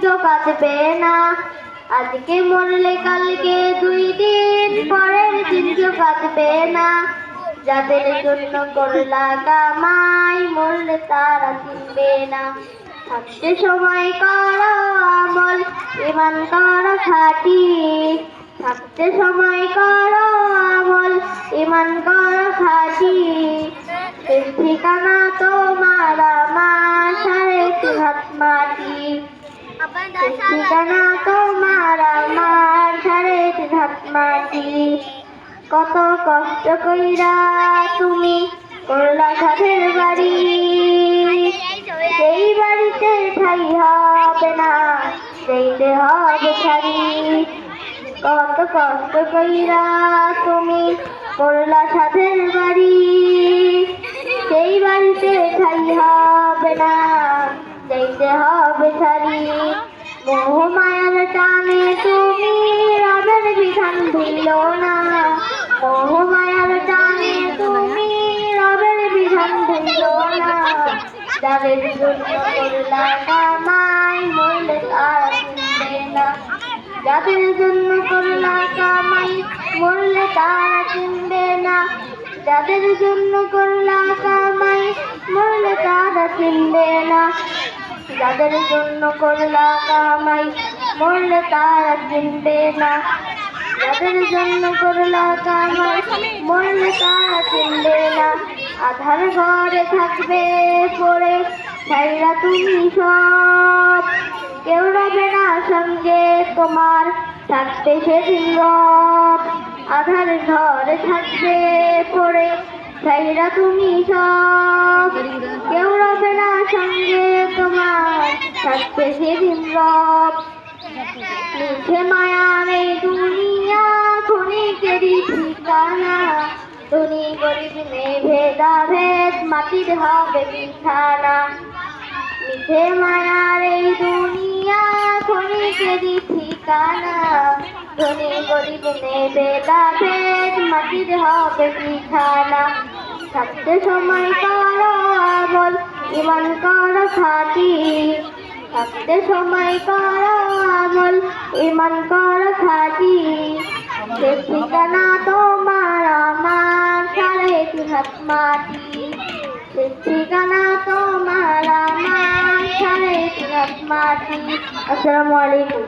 কেউ কাঁদবে না। আজকে মরলে কালকে 2 দিন পরের দিন কেউ কাঁদবে না। যাদের জন্য করলা কামাই মরলে তারা চিনবে না। থাকতে সময় করো আমল, ঈমান করো খাঁটি। থাকতে সময় করো আমল, ঈমান করো খাঁটি। শেষ ঠিকানা তোমার আমার 3.5 হাত মাটি। শেষ ঠিকানা তোমার আমার 3.5 হাত মাটি। কত কষ্ট কইরা তুমি করলা সাথের বাড়ি, সেই বাড়িতে ঠাই হবে না, সেইতে হবে ছাড়ি। কত কষ্ট কইরা তুমি করলা সাথের বাড়ি, সেই বাড়িতে ঠাই হবে না, সেইতে হবে ছাড়ি। মোহ মায়ার টানে তুমি রবের বিধান ভুলো না। মোহ মায়ার টানে তুমি রবের বিধান ভুলো না। যাদের জন্য করলা কামাই মরলে তারা চিনবে না। যাদের জন্য করলা কামাই মরলে তারা চিনবে না। যাদের জন্য করলা কামাই মরলে তারা চিনবে না। যাদের জন্য করলা কামাই মরলে তারা চিনবে না। যাদের জন্য করলা কামাই মরলে তারা চিনবে না। আধার ঘরে থাকবে পড়ে ছাইরা তুমি সব, কেউ রবে না সঙ্গে তোমার থাকতে সেদিন রব। আধার ঘরে থাকবে পড়ে ছাইরা তুমি সব, কেউ রবে না সঙ্গে তোমার থাকতে সেদিন রব। মিঠে মায়ার এই দুনিয়া ক্ষণিকেরই ঠিকানা। ধনী গরিব নেই ভেদাভেদ, মাটির হবে বিছানা। মিঠে মায়ার এই দুনিয়া ক্ষণিকেরই ঠিকানা। ধনী গরিব নেই ভেদাভেদ, মাটির হবে বিছানা। থাকতে সময় করো আমল, ঈমান করো খাঁটি। থাকতে সময় করো আমল, ঈমান করো খাঁটি। শেষ ঠিকানা তোমার আমার 3.5 হাত মাটি। শেষ ঠিকানা তোমার আমার 3.5 হাত মাটি। আসসালামু আলাইকুম।